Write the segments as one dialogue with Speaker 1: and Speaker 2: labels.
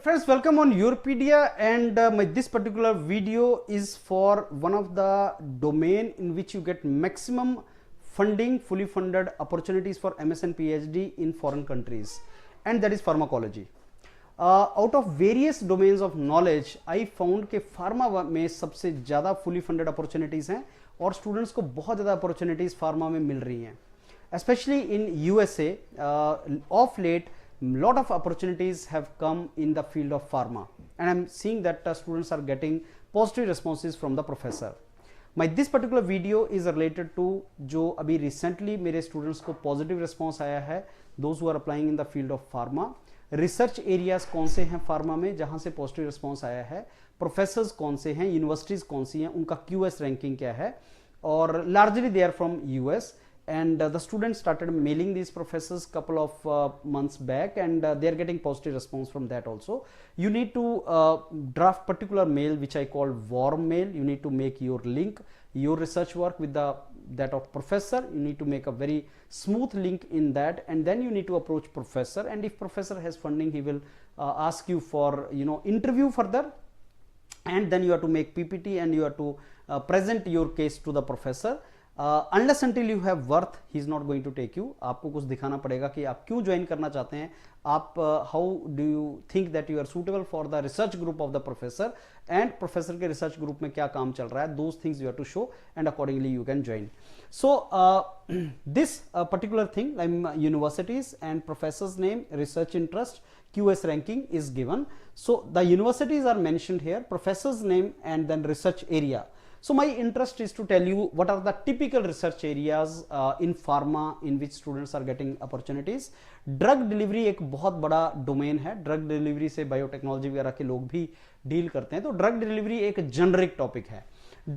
Speaker 1: Friends, welcome on Europedia, and this particular video is for one of the domain in which you get maximum funding, fully funded opportunities for MS and PhD in foreign countries, and that is pharmacology. Out of various domains of knowledge, I found कि pharma में सबसे ज़्यादा fully funded opportunities हैं और students को बहुत ज़्यादा opportunities pharma में मिल रही हैं, especially in USA. Of late, lot of opportunities have come in the field of pharma, and I'm seeing that students are getting positive responses from the professor. This particular video is related to जो अभी recently मेरे students को positive response आया है, those who are applying in the field of pharma. Research areas कौन से हैं pharma में जहां से पॉजिटिव रिस्पांस आया है, प्रोफेसर्स कौन से हैं, यूनिवर्सिटीज कौन सी हैं, उनका क्यूएस रैंकिंग क्या है, और largely they are from US. And the students started mailing these professors couple of months back, and they are getting positive response from that also. You need to draft particular mail which I call warm mail. You need to make your link, your research work with that of professor. You need to make a very smooth link in that, and then you need to approach professor, and if professor has funding, he will ask you for interview further, and then you have to make PPT and you have to present your case to the professor. Unless until you have worth, he is not going to take you. आपको कुछ दिखाना पड़ेगा कि आप क्यों join करना चाहते हैं, आप how do you think that you are suitable for the research group of the professor, and professor के रिसर्च ग्रुप में क्या काम चल रहा है, those things you have to show, and accordingly you can join. So this particular thing, universities and professors name, research interest, QS ranking is given. So the universities are mentioned here, professor's name, and then research area. So my interest is to tell you what are the typical research areas in pharma in which students are getting opportunities. Drug delivery एक बहुत बड़ा domain है. Drug delivery से biotechnology वगैरह के लोग भी deal करते हैं, तो drug delivery एक generic topic है.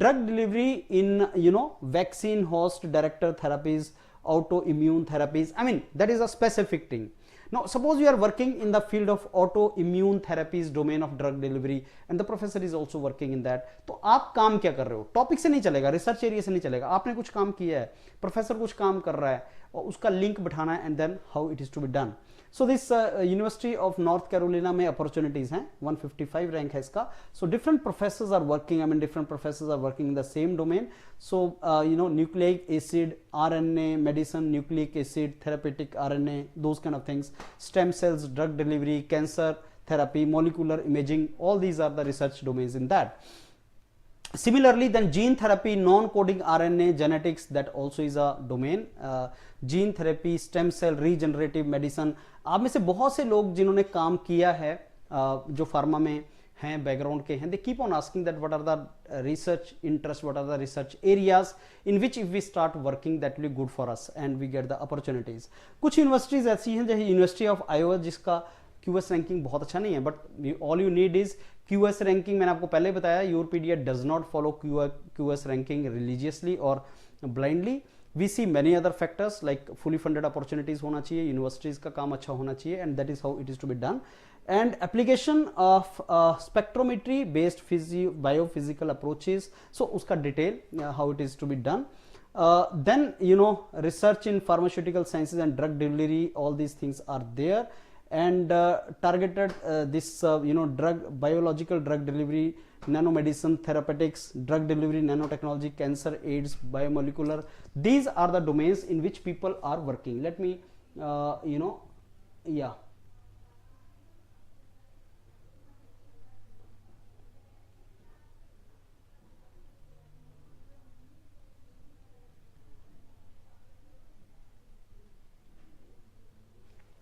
Speaker 1: Drug delivery in vaccine host directed therapies, autoimmune therapies, I mean that is a specific thing. Now suppose you are working in the field of autoimmune therapies domain of drug delivery, and the professor is also working in that. तो आप काम क्या कर रहे हो, topic से नहीं चलेगा, रिसर्च एरिया से नहीं चलेगा, आपने कुछ काम किया है, प्रोफेसर कुछ काम कर रहा है और उसका लिंक बिठाना है, and then how it is to be done. So this university of North Carolina में अपॉर्चुनिटीज हैं, 155 रैंक है इसका. So different professors are working, I mean different professors are working in the same domain. So nucleic acid, RNA medicine, nucleic acid, therapeutic RNA, those kind of things, stem cells, drug delivery, cancer therapy, molecular imaging, all these are the research domains in that. Similarly, then gene therapy, non-coding RNA, genetics, that also is a domain. Gene therapy, stem cell, regenerative medicine. आप में से बहुत से लोग जिन्होंने काम किया है, जो फार्मा में हैं, बैकग्राउंड के हैं, they keep on asking that what are the research interests, what are the research areas in which if we start working that will be good for us and we get the opportunities. कुछ universities ऐसी हैं जैसे university of Iowa जिसका QS ranking बहुत अच्छा नहीं है, but all you need is QS ranking. मैंने आपको पहले बताया, Europedia does not follow QS ranking religiously और blindly. We see many other factors like fully funded opportunities होना चाहिए, यूनिवर्सिटीज का काम अच्छा होना चाहिए, and that is how it is to be done. And application of spectrometry based biophysical approaches, so उसका detail how it is to be done. Then research in pharmaceutical sciences and drug delivery, all these things are there, and targeted this biological drug delivery, nanomedicine, therapeutics, drug delivery, nanotechnology, cancer, AIDS, biomolecular. These are the domains in which people are working. Let me yeah.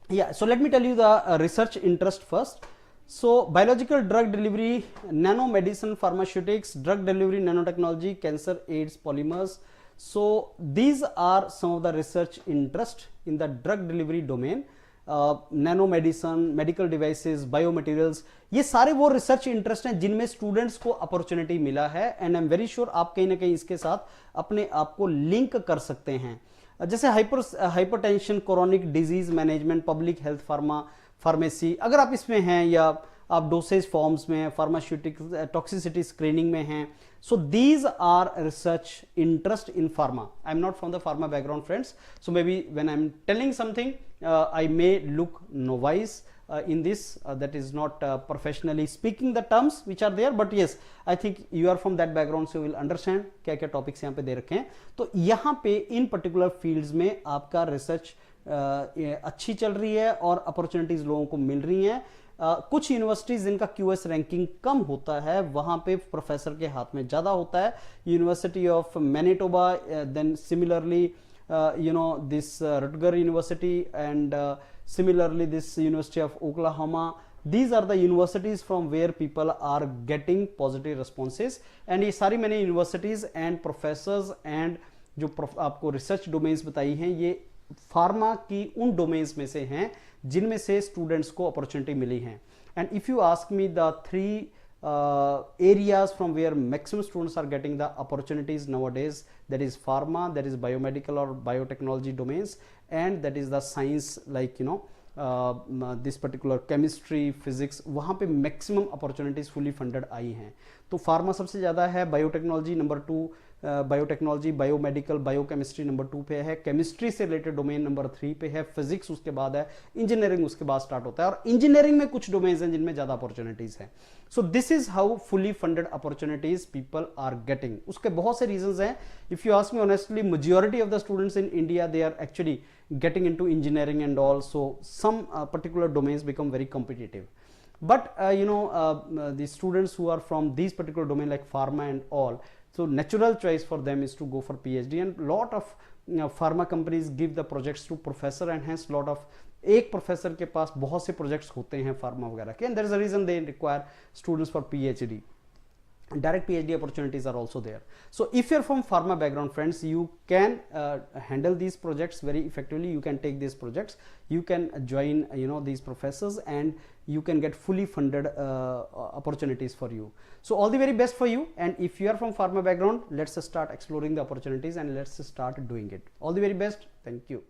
Speaker 1: Yeah, so let me tell you the research interest first. So biological drug delivery, nanomedicine, pharmaceutics, drug delivery, nanotechnology, cancer, AIDS, polymers. So these are some of the research interest in the drug delivery domain. Nanomedicine, medical devices, biomaterials, ये सारे वो research interest हैं जिनमें students को opportunity मिला है, and I am very sure आप कहीं ना कहीं इसके साथ अपने आप को लिंक कर सकते हैं. जैसे hypertension, chronic disease management, public health, pharmacy, अगर आप इसमें हैं, या आप डोसेज फॉर्म्स में, फार्मास्यूटिक्स, टॉक्सिसिटी स्क्रीनिंग में हैं, So these are research interest in pharma. I'm not from the pharma background, friends, so maybe when I'm telling something I may look novice in this, that is not professionally speaking the terms which are there, but yes, I think you are from that background, so you will understand क्या क्या topics यहाँ पे दे रखे हैं. तो यहाँ पे इन particular fields में आपका रिसर्च अच्छी चल रही है और अपॉर्चुनिटीज लोगों को मिल रही हैं. कुछ यूनिवर्सिटीज जिनका क्यूएस रैंकिंग कम होता है वहां पे प्रोफेसर के हाथ में ज्यादा होता है. University of Manitoba, then similarly this Rutgers University, and similarly this University of Oklahoma. These are the universities from where people are getting positive responses, and ये सारी मैंने यूनिवर्सिटीज एंड प्रोफेसर्स एंड जो आपको रिसर्च डोमेन्स बताई हैं ये pharma की उन डोमेन्स में से हैं जिनमें से स्टूडेंट्स को अपॉर्चुनिटी मिली है. And if you ask me the 3 areas from where maximum students are getting the opportunities nowadays, that is pharma, that is biomedical or biotechnology domains, and that is the science like this particular chemistry, physics. वहाँ पे maximum opportunities fully funded आई हैं. तो pharma सबसे ज़्यादा है, biotechnology number 2, biotechnology, biomedical, biochemistry number 2 पे है, chemistry से रिलेटेड डोमेन नंबर 3 पे है, फिजिक्स उसके बाद है, इंजीनियरिंग उसके बाद स्टार्ट होता है, और इंजीनियरिंग में कुछ डोमेन्स हैं जिनमें ज़्यादा अपॉर्चुनिटीज़ हैं. So this is how fully funded opportunities people are getting. उसके बहुत से रीजंस हैं. If you ask me honestly, majority of the students in India they are actually getting into engineering and all, so some particular domains become very competitive, but the students who are from these particular domain like pharma and all, so natural choice for them is to go for PhD, and lot of pharma companies give the projects to professor, and hence lot of एक professor के पास बहुत से projects होते हैं pharma वगैरह के, and there is a reason they require students for PhD. Direct PhD opportunities are also there. So if you're from pharma background, friends, you can handle these projects very effectively. You can take these projects, you can join these professors, and you can get fully funded opportunities for you. So all the very best for you, and if you are from pharma background, let's start exploring the opportunities and let's start doing it. All the very best. Thank you.